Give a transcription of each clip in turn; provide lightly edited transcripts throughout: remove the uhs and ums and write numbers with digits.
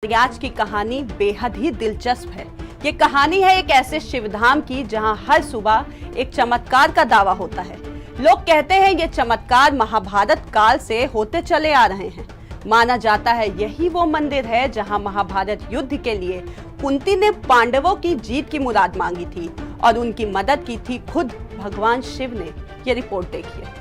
आज की कहानी बेहद ही दिलचस्प है। ये कहानी है एक ऐसे शिवधाम की जहां हर सुबह एक चमत्कार का दावा होता है। लोग कहते हैं ये चमत्कार महाभारत काल से होते चले आ रहे हैं। माना जाता है यही वो मंदिर है जहां महाभारत युद्ध के लिए कुंती ने पांडवों की जीत की मुराद मांगी थी और उनकी मदद की थी खुद भगवान शिव ने। ये रिपोर्ट देखिए।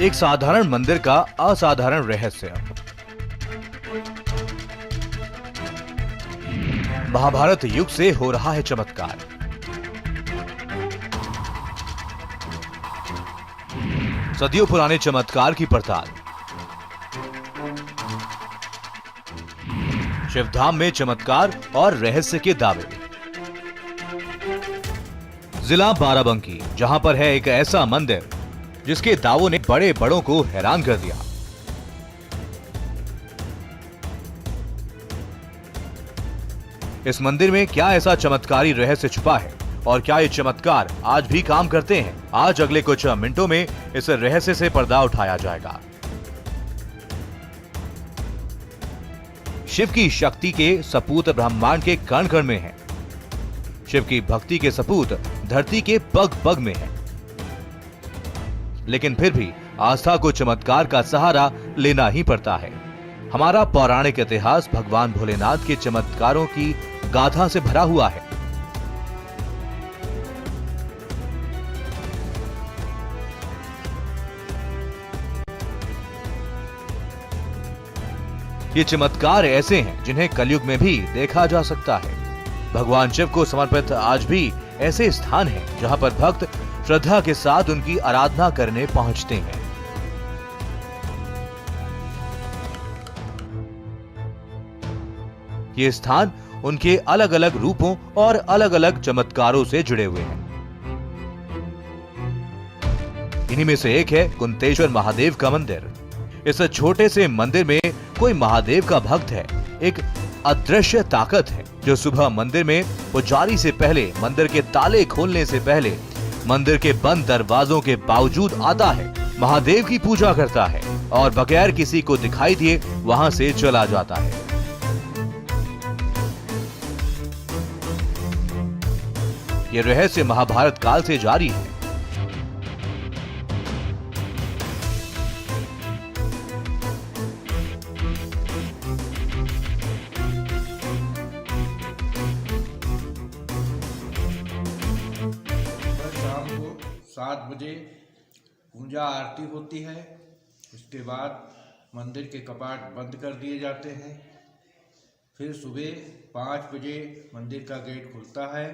एक साधारण मंदिर का असाधारण रहस्य। महाभारत युग से हो रहा है चमत्कार। सदियों पुराने चमत्कार की पड़ताल। शिवधाम में चमत्कार और रहस्य के दावे। जिला बाराबंकी, जहां पर है एक ऐसा मंदिर जिसके दावों ने बड़े बड़ों को हैरान कर दिया। इस मंदिर में क्या ऐसा चमत्कारी रहस्य छुपा है और क्या ये चमत्कार आज भी काम करते हैं? आज अगले कुछ मिनटों में इस रहस्य से पर्दा उठाया जाएगा। शिव की शक्ति के सपूत ब्रह्मांड के कण कण में है। शिव की भक्ति के सपूत धरती के पग पग में है। लेकिन फिर भी आस्था को चमत्कार का सहारा लेना ही पड़ता है। हमारा पौराणिक इतिहास भगवान भोलेनाथ के चमत्कारों की गाथा से भरा हुआ है। ये चमत्कार ऐसे हैं जिन्हें कलयुग में भी देखा जा सकता है। भगवान शिव को समर्पित आज भी ऐसे स्थान हैं जहां पर भक्त श्रद्धा के साथ उनकी आराधना करने पहुंचते हैं। ये स्थान उनके अलग अलग रूपों और अलग अलग चमत्कारों से जुड़े हुए हैं। इन्हीं में से एक है कुंतेश्वर महादेव का मंदिर। इस छोटे से मंदिर में कोई महादेव का भक्त है, एक अदृश्य ताकत है जो सुबह मंदिर में पुजारी से पहले, मंदिर के ताले खोलने से पहले, मंदिर के बंद दरवाजों के बावजूद आता है, महादेव की पूजा करता है और बगैर किसी को दिखाई दिए वहां से चला जाता है। यह रहस्य महाभारत काल से जारी है। शाम को 7 बजे पूजा आरती होती है। उसके बाद मंदिर के कपाट बंद कर दिए जाते हैं। फिर सुबह 5 बजे मंदिर का गेट खुलता है।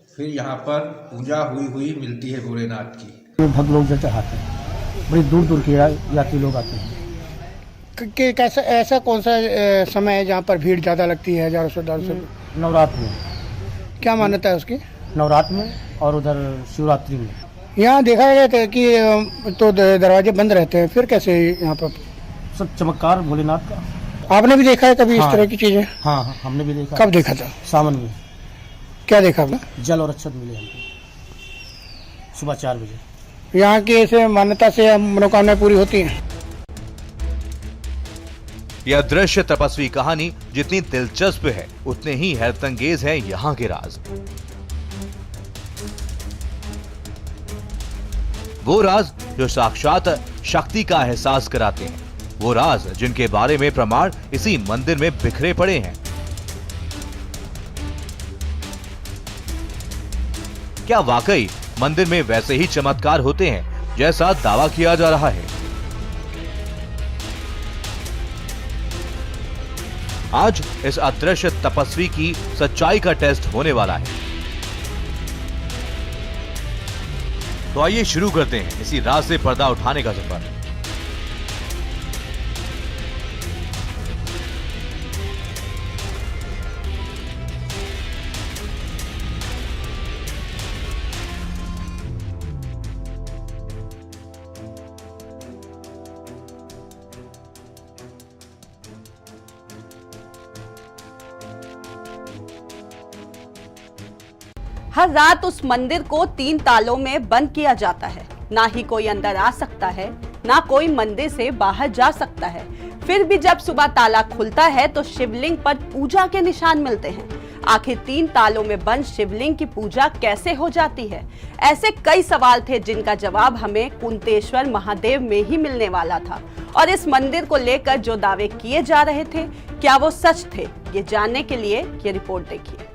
फिर यहाँ पर पूजा हुई मिलती है भोलेनाथ की। भक्त लोग जो चाहते हैं, बड़ी दूर दूर के यात्री लोग आते हैं। कि कैसा ऐसा कौन सा समय है जहाँ पर भीड़ ज़्यादा लगती है? हजारों श्रद्धालु से नवरात्र में। क्या मान्यता है उसकी? नवरात्र में और उधर शिवरात्रि में। यहाँ देखा गया कि तो दरवाजे बंद रहते हैं, फिर कैसे यहाँ पर? सब चमत्कार भोलेनाथ का। आपने भी देखा है कभी इस हाँ, तरह की चीजें? हाँ हाँ, हमने भी देखा। कब देखा था? सावन में। क्या देखा आपने? जल और अक्षत मिले हमको सुबह 4 बजे। यहाँ की ऐसे मान्यता से मनोकामनाएं पूरी होती हैं। यह दृश्य तपस्वी कहानी जितनी दिलचस्प है उतने ही हैरतअंगेज हैं यहाँ के राज। वो राज जो साक्षात शक्ति का एहसास कराते हैं, वो राज जिनके बारे में प्रमाण इसी मंदिर में बिखरे पड़े हैं। क्या वाकई मंदिर में वैसे ही चमत्कार होते हैं जैसा दावा किया जा रहा है? आज इस अदृश्य तपस्वी की सच्चाई का टेस्ट होने वाला है। तो आइए शुरू करते हैं इसी राज से पर्दा उठाने का सफर। हर रात उस मंदिर को 3 तालों में बंद किया जाता है। ना ही कोई अंदर आ सकता है, ना कोई मंदिर से बाहर जा सकता है। फिर भी जब सुबह ताला खुलता है तो शिवलिंग पर पूजा के निशान मिलते हैं। आखिर 3 तालों में बंद शिवलिंग की पूजा कैसे हो जाती है? ऐसे कई सवाल थे जिनका जवाब हमें कुंतेश्वर महादेव में ही मिलने वाला था। और इस मंदिर को लेकर जो दावे किए जा रहे थे, क्या वो सच थे? ये जानने के लिए ये रिपोर्ट देखिए।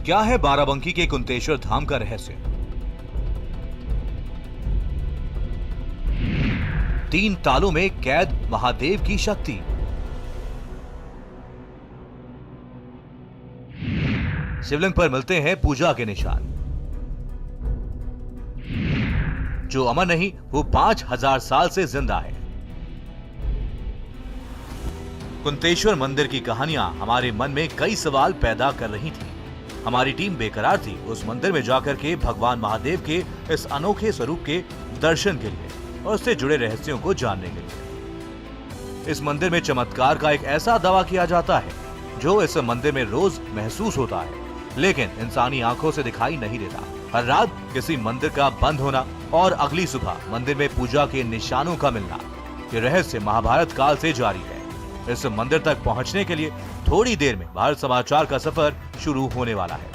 क्या है बाराबंकी के कुंतेश्वर धाम का रहस्य? 3 तालों में कैद महादेव की शक्ति। शिवलिंग पर मिलते हैं पूजा के निशान। जो अमर नहीं, वो 5000 साल से जिंदा है। कुंतेश्वर मंदिर की कहानियां हमारे मन में कई सवाल पैदा कर रही थी। हमारी टीम बेकरार थी उस मंदिर में जाकर के भगवान महादेव के इस अनोखे स्वरूप के दर्शन के लिए और उससे जुड़े रहस्यों को जानने के लिए। इस मंदिर में चमत्कार का एक ऐसा दावा किया जाता है जो इस मंदिर में रोज महसूस होता है, लेकिन इंसानी आंखों से दिखाई नहीं देता। हर रात किसी मंदिर का बंद होना और अगली सुबह मंदिर में पूजा के निशानों का मिलना, ये रहस्य महाभारत काल से जारी है। इस मंदिर तक पहुंचने के लिए थोड़ी देर में भारत समाचार का सफर शुरू होने वाला है,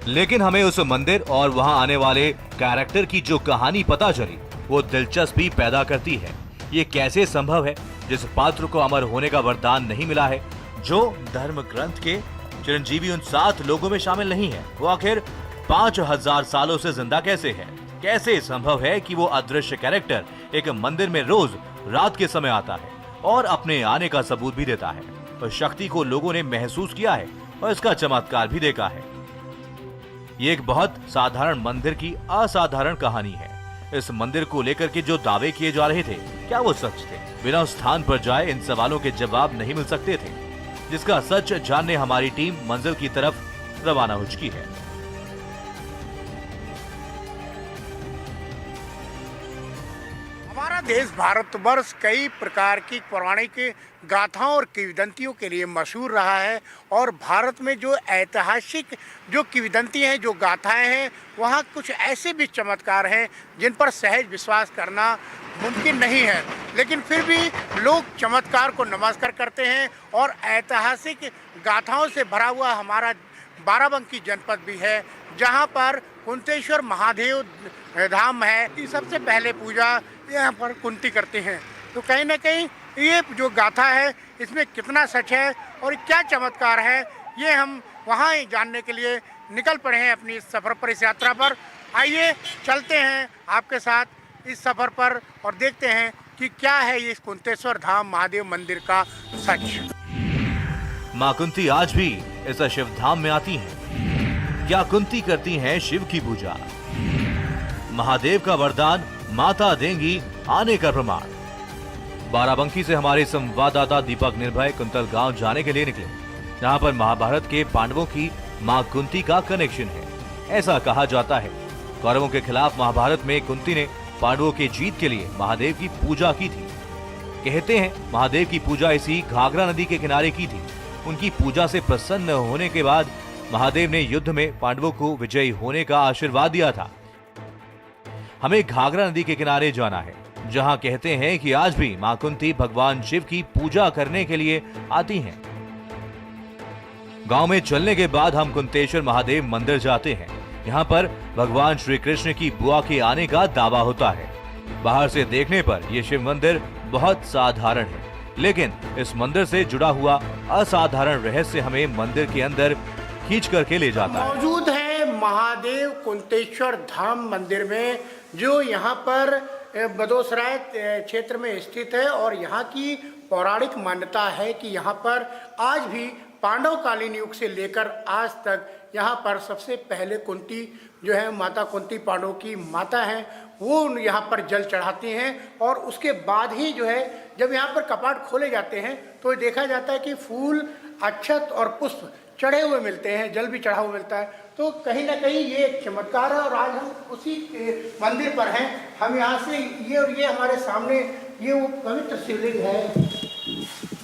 लेकिन हमें उस मंदिर और वहां आने वाले कैरेक्टर की जो कहानी पता चली वो दिलचस्पी पैदा करती है। ये कैसे संभव है जिस पात्र को अमर होने का वरदान नहीं मिला है, जो धर्म ग्रंथ के चिरंजीवी उन 7 लोगों में शामिल नहीं है, वो आखिर 5000 सालों से जिंदा कैसे है? कैसे संभव है कि वो अदृश्य कैरेक्टर एक मंदिर में रोज रात के समय आता है और अपने आने का सबूत भी देता है, और शक्ति को लोगों ने महसूस किया है और इसका चमत्कार भी देखा है। ये एक बहुत साधारण मंदिर की असाधारण कहानी है। इस मंदिर को लेकर के जो दावे किए जा रहे थे, क्या वो सच थे? बिना उस स्थान पर जाए इन सवालों के जवाब नहीं मिल सकते थे, जिसका सच जानने हमारी टीम मंजिल की तरफ रवाना हो चुकी है। हमारा देश भारतवर्ष कई प्रकार की पौराणिक गाथाओं और किंवदंतियों के लिए मशहूर रहा है, और भारत में जो ऐतिहासिक जो किंवदंती हैं, जो गाथाएं हैं, वहाँ कुछ ऐसे भी चमत्कार हैं जिन पर सहज विश्वास करना मुमकिन नहीं है, लेकिन फिर भी लोग चमत्कार को नमस्कार करते हैं। और ऐतिहासिक गाथाओं से भरा हुआ हमारा बाराबंकी जनपद भी है, जहाँ पर कुंतेश्वर महादेव धाम है कि सबसे पहले पूजा यहाँ पर कुंती करते हैं। तो कहीं ना कहीं ये जो गाथा है इसमें कितना सच है और क्या चमत्कार है, ये हम वहाँ ही जानने के लिए निकल पड़े हैं अपनी इस सफ़र पर, इस यात्रा पर। आइए चलते हैं आपके साथ इस सफ़र पर और देखते हैं कि क्या है इस कुंतेश्वर धाम महादेव मंदिर का सच। माँ कुंती आज भी इस शिव धाम में आती हैं। क्या कुंती करती हैं शिव की पूजा? महादेव का वरदान माता देंगी आने का प्रमाण। बाराबंकी से हमारे संवाददाता दीपक निर्भय कुंतल गांव जाने के लिए निकले, जहां पर महाभारत के पांडवों की मां कुंती का कनेक्शन है। ऐसा कहा जाता है कौरवों के खिलाफ महाभारत में कुंती ने पांडवों के जीत के लिए महादेव की पूजा की थी। कहते हैं महादेव की पूजा इसी घाघरा नदी के किनारे की थी। उनकी पूजा से प्रसन्न होने के बाद महादेव ने युद्ध में पांडवों को विजयी होने का आशीर्वाद दिया था। हमें घाघरा नदी के किनारे जाना है, जहां कहते हैं कि आज भी मां कुंती भगवान शिव की पूजा करने के लिए आती हैं। गांव में चलने के बाद हम कुंतेश्वर महादेव मंदिर जाते हैं। यहाँ पर भगवान श्री कृष्ण की बुआ के आने का दावा होता है। बाहर से देखने पर यह शिव मंदिर बहुत साधारण है, लेकिन इस मंदिर से जुड़ा हुआ असाधारण रहस्य हमें मंदिर के अंदर खींच करके ले जाता है। मौजूद है महादेव कुंतेश्वर धाम मंदिर में, जो यहाँ पर बदोसराय क्षेत्र में स्थित है, और यहाँ की पौराणिक मान्यता है कि यहाँ पर आज भी पांडवकालीन युग से लेकर आज तक यहाँ पर सबसे पहले कुंती जो है माता कुंती पांडवों की माता हैं, वो यहाँ पर जल चढ़ाती हैं, और उसके बाद ही जो है जब यहाँ पर कपाट खोले जाते हैं तो देखा जाता है कि फूल, अक्षत और पुष्प चढ़े हुए मिलते हैं, जल भी चढ़ा हुआ मिलता है। तो कहीं ना कहीं ये एक चमत्कार है और आज हम उसी मंदिर पर हैं। हम यहाँ से ये हमारे सामने ये वो पवित्र शिवलिंग है,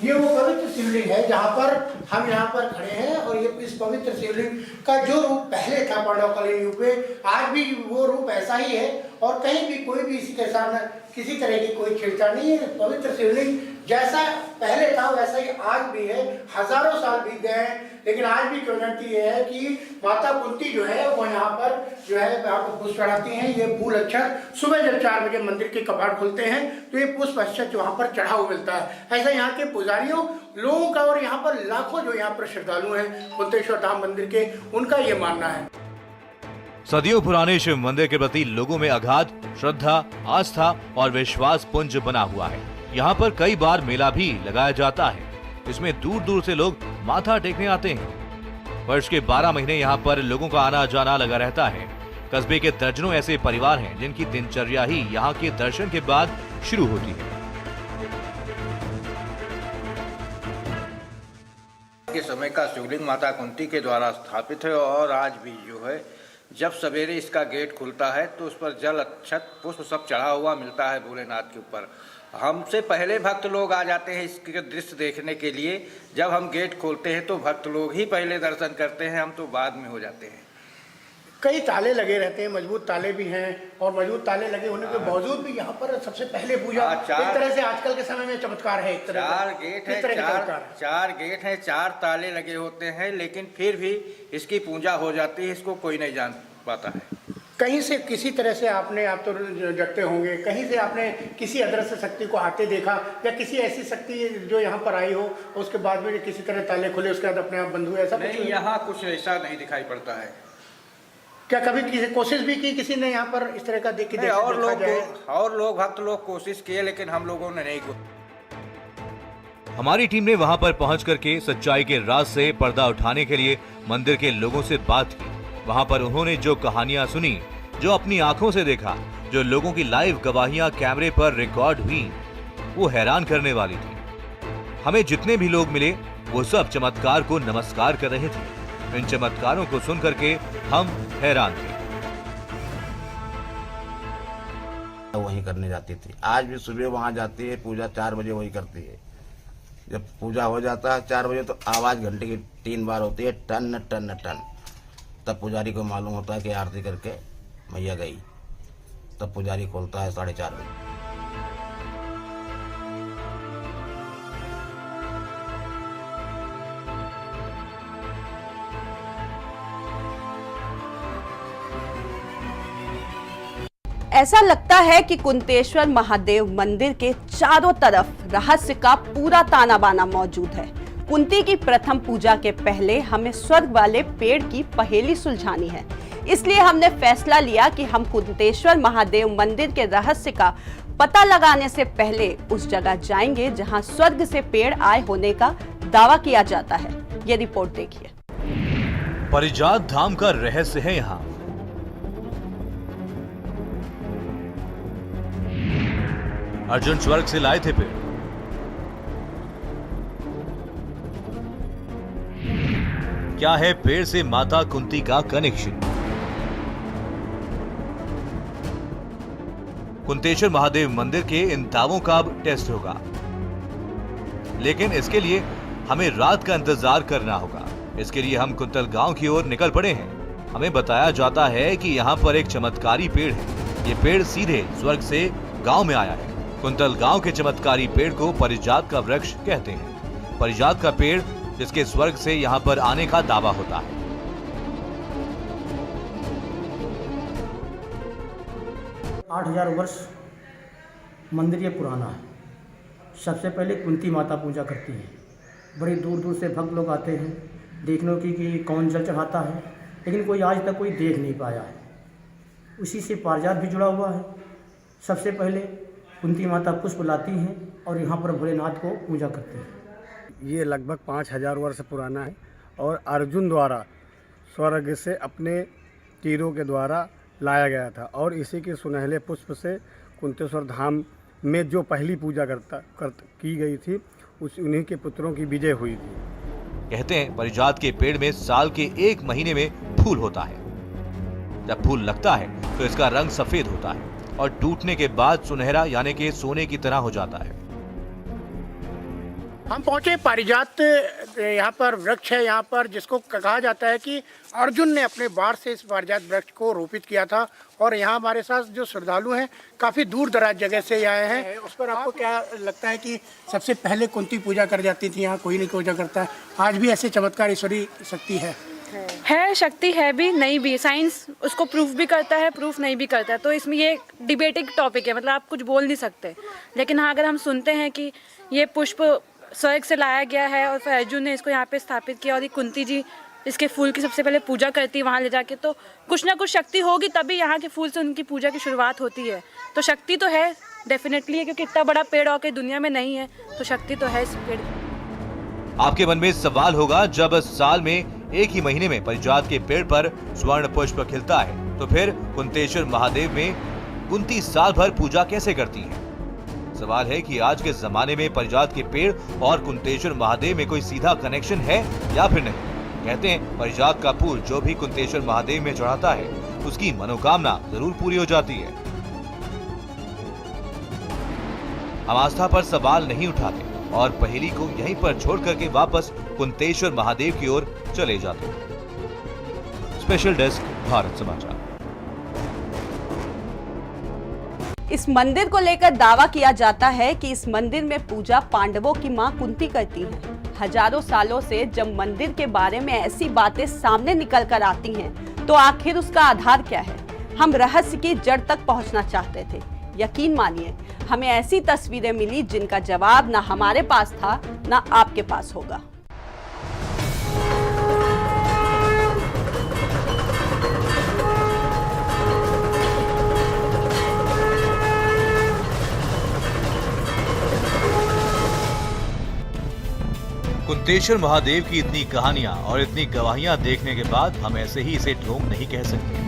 ये वो पवित्र शिवलिंग है जहाँ पर हम यहाँ पर खड़े हैं। और ये इस पवित्र शिवलिंग का जो रूप पहले था पांडवकालीन युग में, आज भी वो रूप ऐसा ही है और कहीं भी कोई भी इसके साथ किसी तरह की कोई छेड़छाड़ नहीं है। पवित्र शिवलिंग जैसा पहले था वैसा ही आज भी है। हजारों साल बीत गए हैं लेकिन आज भी किंवदंती ये है कि माता कुंती जो है वो यहाँ पर जो है आपको पुष्प चढ़ाती हैं। ये फूल अक्षर सुबह जब 4 बजे मंदिर के कपाट खुलते हैं तो ये पुष्प अक्षर वहाँ पर चढ़ा हुआ मिलता है। ऐसा यहाँ के पुजारियों लोगों का और यहाँ पर लाखों जो यहाँ पर श्रद्धालु हैं कुंतेश्वर धाम मंदिर के, उनका ये मानना है। सदियों पुराने शिव मंदिर के प्रति लोगों में अगाध श्रद्धा, आस्था और विश्वास पुंज बना हुआ है। यहाँ पर कई बार मेला भी लगाया जाता है। इसमें दूर दूर से लोग माथा टेकने आते हैं। वर्ष के 12 महीने यहाँ पर लोगों का आना जाना लगा रहता है। कस्बे के दर्जनों ऐसे परिवार हैं जिनकी दिनचर्या ही यहाँ के दर्शन के बाद शुरू होती है। के समय का शिवलिंग माता कुंती के द्वारा स्थापित है और आज भी जो है जब सवेरे इसका गेट खुलता है तो उस पर जल, अक्षत, पुष्प सब चढ़ा हुआ मिलता है भोलेनाथ के ऊपर। हमसे पहले भक्त लोग आ जाते हैं इसके दृश्य देखने के लिए। जब हम गेट खोलते हैं तो भक्त लोग ही पहले दर्शन करते हैं, हम तो बाद में हो जाते हैं। कई ताले लगे रहते हैं, मजबूत ताले भी हैं और मजबूत ताले लगे होने के बावजूद भी यहाँ पर सबसे पहले पूजा एक तरह से आजकल के समय में चमत्कार है। एक तरह 4 गेट है, 4 गेट हैं, 4 ताले लगे होते हैं, लेकिन फिर भी इसकी पूजा हो जाती है। इसको कोई नहीं जान पाता है। कहीं से किसी तरह से आप तो जगते होंगे, कहीं से आपने किसी अदृश्य शक्ति को आते देखा या किसी ऐसी शक्ति जो यहाँ पर आई हो उसके बाद में किसी तरह ताले खुले उसके बाद अपने आप बंद हुए, ऐसा नहीं? यहाँ कुछ ऐसा नहीं दिखाई पड़ता है। क्या कभी किसी कोशिश भी की किसी ने यहाँ पर इस तरह का देख के और लोग भक्त लोग कोशिश किए लेकिन हम लोगों ने नहीं। हमारी टीम ने वहां पर पहुंच करके सच्चाई के राज से पर्दा उठाने के लिए मंदिर के लोगों से बात की। वहां पर उन्होंने जो कहानियां सुनी, जो अपनी आंखों से देखा, जो लोगों की लाइव गवाहियां कैमरे पर रिकॉर्ड हुई, वो हैरान करने वाली थी। हमें जितने भी लोग मिले वो सब चमत्कार को नमस्कार कर रहे थे। इन चमत्कारों को सुन करके हम हैरान थे। वही करने जाती थी, आज भी सुबह वहां जाती है। पूजा 4 बजे वही करती है। जब पूजा हो जाता है 4 बजे तो आवाज घंटे की 3 बार होती है, टन टन टन। तब पुजारी को मालूम होता है कि आरती करके मैया गई। तब पुजारी खोलता है 4:30 बजे। ऐसा लगता है कि कुंतेश्वर महादेव मंदिर के चारों तरफ रहस्य का पूरा ताना बाना मौजूद है। कुंती की प्रथम पूजा के पहले हमें स्वर्ग वाले पेड़ की पहेली सुलझानी है। इसलिए हमने फैसला लिया कि हम कुंतेश्वर महादेव मंदिर के रहस्य का पता लगाने से पहले उस जगह जाएंगे जहां स्वर्ग से पेड़ आए होने का दावा किया जाता है। ये रिपोर्ट देखिए। परिजात धाम का रहस्य है यहाँ। अर्जुन स्वर्ग से लाए थे पेड़। क्या है पेड़ से माता कुंती का कनेक्शन? कुंतेश्वर महादेव मंदिर के इन दावों का अब टेस्ट होगा, लेकिन इसके लिए हमें रात का इंतजार करना होगा। इसके लिए हम कुंतल गांव की ओर निकल पड़े हैं। हमें बताया जाता है कि यहाँ पर एक चमत्कारी पेड़ है। ये पेड़ सीधे स्वर्ग से गांव में आया है। कुंतल गांव के चमत्कारी पेड़ को परिजात का वृक्ष कहते हैं। परिजात का पेड़ जिसके स्वर्ग से यहाँ पर आने का दावा होता है। 8000 वर्ष मंदिर ये पुराना है। सबसे पहले कुंती माता पूजा करती है। बड़ी दूर दूर से भक्त लोग आते हैं देखने की कि कौन जल चढ़ाता है, लेकिन कोई आज तक कोई देख नहीं पाया है। उसी से पारिजात भी जुड़ा हुआ है। सबसे पहले कुंती माता पुष्प लाती हैं और यहाँ पर भोलेनाथ को पूजा करते हैं। ये लगभग 5000 वर्ष पुराना है और अर्जुन द्वारा स्वर्ग से अपने तीरों के द्वारा लाया गया था और इसी के सुनहले पुष्प से कुंतेश्वर धाम में जो पहली पूजा की गई थी उन्हीं के पुत्रों की विजय हुई थी। कहते हैं पारिजात के पेड़ में साल के 1 महीने में फूल होता है। जब फूल लगता है तो इसका रंग सफेद होता है और टूटने के बाद सुनहरा यानी कि सोने की तरह हो जाता है। हम पहुंचे पारिजात, यहाँ पर वृक्ष है यहाँ पर, जिसको कहा जाता है कि अर्जुन ने अपने बाण से इस पारिजात वृक्ष को रोपित किया था। और यहाँ हमारे साथ जो श्रद्धालु हैं काफ़ी दूर दराज जगह से आए हैं। उस पर आपको क्या लगता है कि सबसे पहले कुंती पूजा कर जाती थी, यहाँ कोई नहीं पूजा करता है, आज भी ऐसे चमत्कार ईश्वरी शक्ति है? शक्ति है भी, नहीं भी। साइंस उसको प्रूफ भी करता है, प्रूफ नहीं भी करता है। तो इसमें ये डिबेटिंग टॉपिक है, मतलब आप कुछ बोल नहीं सकते। लेकिन हाँ, अगर हम सुनते हैं कि ये पुष्प स्वर्ग से लाया गया है और फिर अर्जुन ने इसको यहाँ पे स्थापित किया और ये कुंती जी इसके फूल की सबसे पहले पूजा करती है वहाँ ले जाके, तो कुछ ना कुछ शक्ति होगी, तभी यहाँ के फूल से उनकी पूजा की शुरुआत होती है। तो शक्ति तो है डेफिनेटली है, क्योंकि इतना बड़ा पेड़ और कहीं दुनिया में नहीं है, तो शक्ति तो है इस पेड़। आपके मन में सवाल होगा, जब साल में 1 ही महीने में पारिजात के पेड़ पर स्वर्ण पुष्प खिलता है तो फिर कुंतेश्वर महादेव में कुंती साल भर पूजा कैसे करती है? सवाल है कि आज के जमाने में पारिजात के पेड़ और कुंतेश्वर महादेव में कोई सीधा कनेक्शन है या फिर नहीं। कहते हैं पारिजात का फूल जो भी कुंतेश्वर महादेव में चढ़ाता है उसकी मनोकामना जरूर पूरी हो जाती है। हम आस्था पर सवाल नहीं उठाते और पहेली को यहीं पर छोड़ करके वापस कुंतेश्वर महादेव की ओर चले जाते हैं। स्पेशल डेस्क, भारत समाचार। इस मंदिर को लेकर दावा किया जाता है कि इस मंदिर में पूजा पांडवों की मां कुंती करती हैं। हजारों सालों से जब मंदिर के बारे में ऐसी बातें सामने निकल कर आती हैं, तो आखिर उसका आधार क्या है? हम रहस्य की जड़ तक पहुंचना चाहते थे। यकीन मानिए, हमें ऐसी तस्वीरें मिली जिनका जवाब ना हमारे पास था, ना आपके पास होगा। कुंतेश्वर महादेव की इतनी कहानियां और इतनी गवाहियां देखने के बाद हम ऐसे ही इसे ढोंग नहीं कह सकते।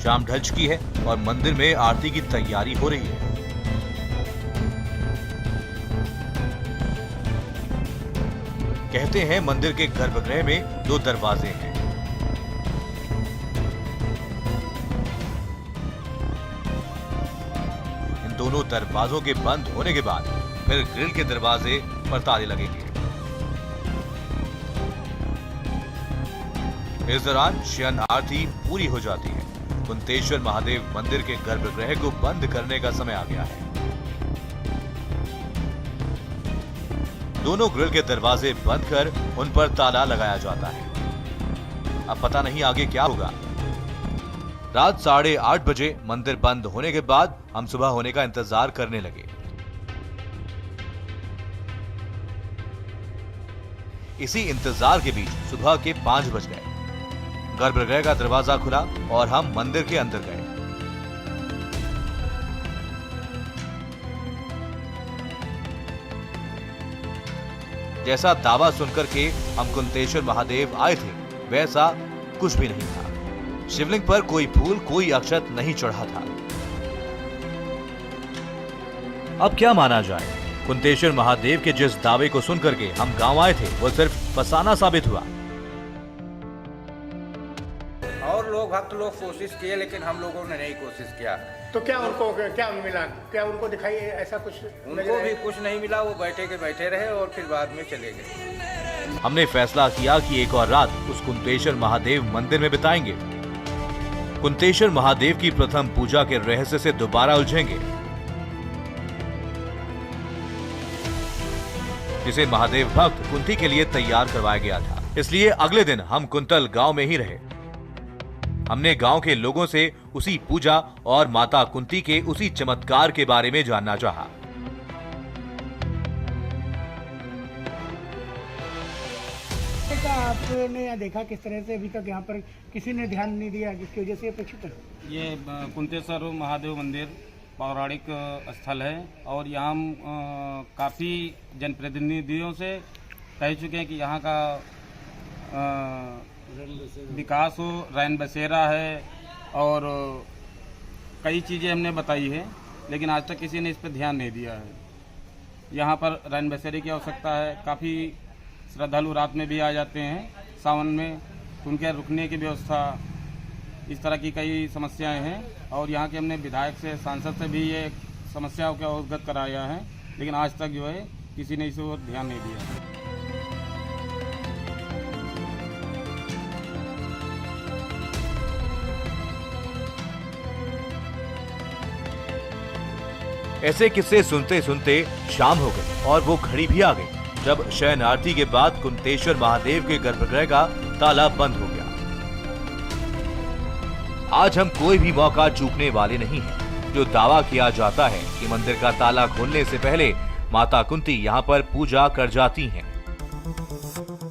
शाम ढल चुकी है और मंदिर में आरती की तैयारी हो रही है। कहते हैं मंदिर के गर्भगृह में 2 दरवाजे हैं। दोनों दरवाजों के बंद होने के बाद फिर ग्रिल के दरवाजे पर ताले लगेंगे। इस दौरान शयन आरती पूरी हो जाती है। कुंतेश्वर महादेव मंदिर के गर्भगृह को बंद करने का समय आ गया है। दोनों ग्रिल के दरवाजे बंद कर उन पर ताला लगाया जाता है। अब पता नहीं आगे क्या होगा। रात 8:30 बजे मंदिर बंद होने के बाद हम सुबह होने का इंतजार करने लगे। इसी इंतजार के बीच सुबह के 5 बज गए। गर्भगृह का दरवाजा खुला और हम मंदिर के अंदर गए। जैसा दावा सुनकर के हम कुंतेश्वर महादेव आए थे, वैसा कुछ भी नहीं था। शिवलिंग पर कोई फूल, कोई अक्षत नहीं चढ़ा था। अब क्या माना जाए? कुंतेश्वर महादेव के जिस दावे को सुनकर के हम गांव आए थे, वो सिर्फ फसाना साबित हुआ। और लोग भक्त लोग कोशिश किए, लेकिन हम लोगों ने नहीं कोशिश किया। तो क्या उनको क्या मिला? क्या उनको दिखाई ऐसा कुछ? उनको भी कुछ नहीं मिला। वो बैठे के बैठे रहे और फिर बाद में चले गए। हमने फैसला किया कि एक और रात उस कुंतेश्वर महादेव मंदिर में बिताएंगे। कुंतेश्वर महादेव की प्रथम पूजा के रहस्य से दोबारा उलझेंगे, जिसे महादेव भक्त कुंती के लिए तैयार करवाया गया था। इसलिए अगले दिन हम कुंतल गांव में ही रहे। हमने गांव के लोगों से उसी पूजा और माता कुंती के उसी चमत्कार के बारे में जानना चाहा। आपने यहाँ देखा किस तरह से अभी तक यहाँ पर किसी ने ध्यान नहीं दिया, जिसकी वजह से अपेक्षित है? ये कुंतेश्वर महादेव मंदिर पौराणिक स्थल है और यहाँ हम काफ़ी जनप्रतिनिधियों से कह चुके हैं कि यहाँ का विकास हो, रैन बसेरा है और कई चीज़ें हमने बताई है। लेकिन आज तक किसी ने इस पर ध्यान नहीं दिया है। यहाँ पर रैन बसेरे की आवश्यकता है। काफ़ी श्रद्धालु रात में भी आ जाते हैं सावन में, उनके रुकने की व्यवस्था, इस तरह की कई समस्याएं हैं। और यहाँ के हमने विधायक से, सांसद से भी ये समस्याओं को अवगत कराया है, लेकिन आज तक जो है किसी ने इस ओर ध्यान नहीं दिया। ऐसे किस्से सुनते सुनते शाम हो गई और वो घड़ी भी आ गई जब शयन आरती के बाद कुंतेश्वर महादेव के गर्भगृह का ताला बंद हो गया। आज हम कोई भी मौका चूकने वाले नहीं हैं। जो दावा किया जाता है कि मंदिर का ताला खोलने से पहले माता कुंती यहाँ पर पूजा कर जाती हैं,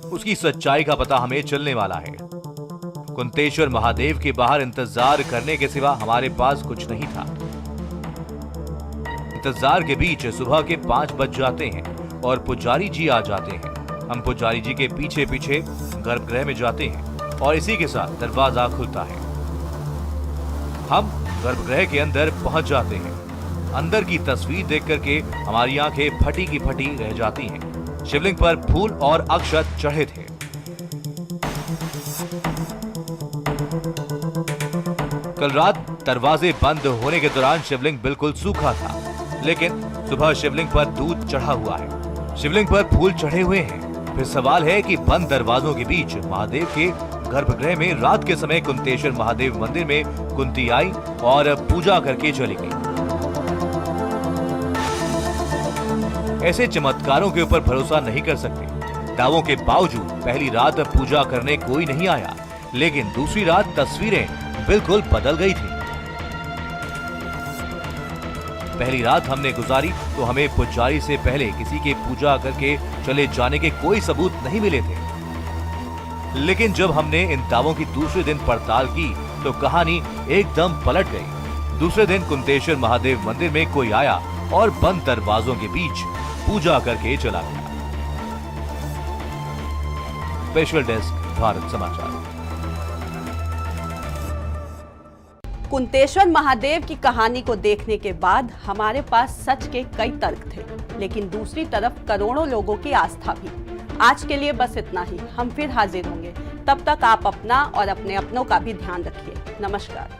उसकी सच्चाई का पता हमें चलने वाला है। कुंतेश्वर महादेव के बाहर इंतजार करने के सिवा हमारे पास कुछ नहीं था। इंतजार के बीच सुबह के 5 बज जाते हैं और पुजारी जी आ जाते हैं। हम पुजारी जी के पीछे पीछे गर्भगृह में जाते हैं और इसी के साथ दरवाजा खुलता है। हम गर्भगृह के अंदर पहुंच जाते हैं। अंदर की तस्वीर देख करके हमारी आंखें फटी की फटी रह जाती हैं। शिवलिंग पर फूल और अक्षत चढ़े थे। कल रात दरवाजे बंद होने के दौरान शिवलिंग बिल्कुल सूखा था, लेकिन सुबह शिवलिंग पर दूध चढ़ा हुआ है, शिवलिंग पर फूल चढ़े हुए हैं। फिर सवाल है कि बंद दरवाजों के बीच महादेव के गर्भगृह में रात के समय कुंतेश्वर महादेव मंदिर में कुंती आई और पूजा करके चली गई। ऐसे चमत्कारों के ऊपर भरोसा नहीं कर सकते। दावों के बावजूद पहली रात पूजा करने कोई नहीं आया, लेकिन दूसरी रात तस्वीरें बिल्कुल बदल गई थी। पहली रात हमने गुजारी तो हमें पुजारी से पहले किसी के पूजा करके चले जाने के कोई सबूत नहीं मिले थे, लेकिन जब हमने इन दावों की दूसरे दिन पड़ताल की तो कहानी एकदम पलट गई। दूसरे दिन कुंतेश्वर महादेव मंदिर में कोई आया और बंद दरवाजों के बीच पूजा करके चला गया। स्पेशल डेस्क, भारत समाचार। कुंतेश्वर महादेव की कहानी को देखने के बाद हमारे पास सच के कई तर्क थे, लेकिन दूसरी तरफ करोड़ों लोगों की आस्था भी। आज के लिए बस इतना ही। हम फिर हाजिर होंगे। तब तक आप अपना और अपने अपनों का भी ध्यान रखिए। नमस्कार।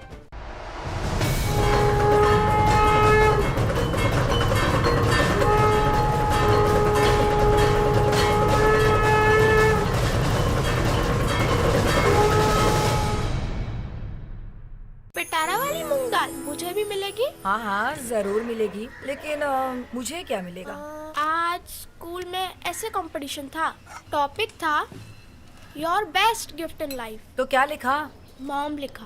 पिटारा वाली मूंग दाल मुझे भी मिलेगी? हाँ हाँ जरूर मिलेगी, लेकिन मुझे क्या मिलेगा? आज स्कूल में ऐसे कंपटीशन था, टॉपिक था your best gift in life. तो क्या लिखा? मॉम लिखा।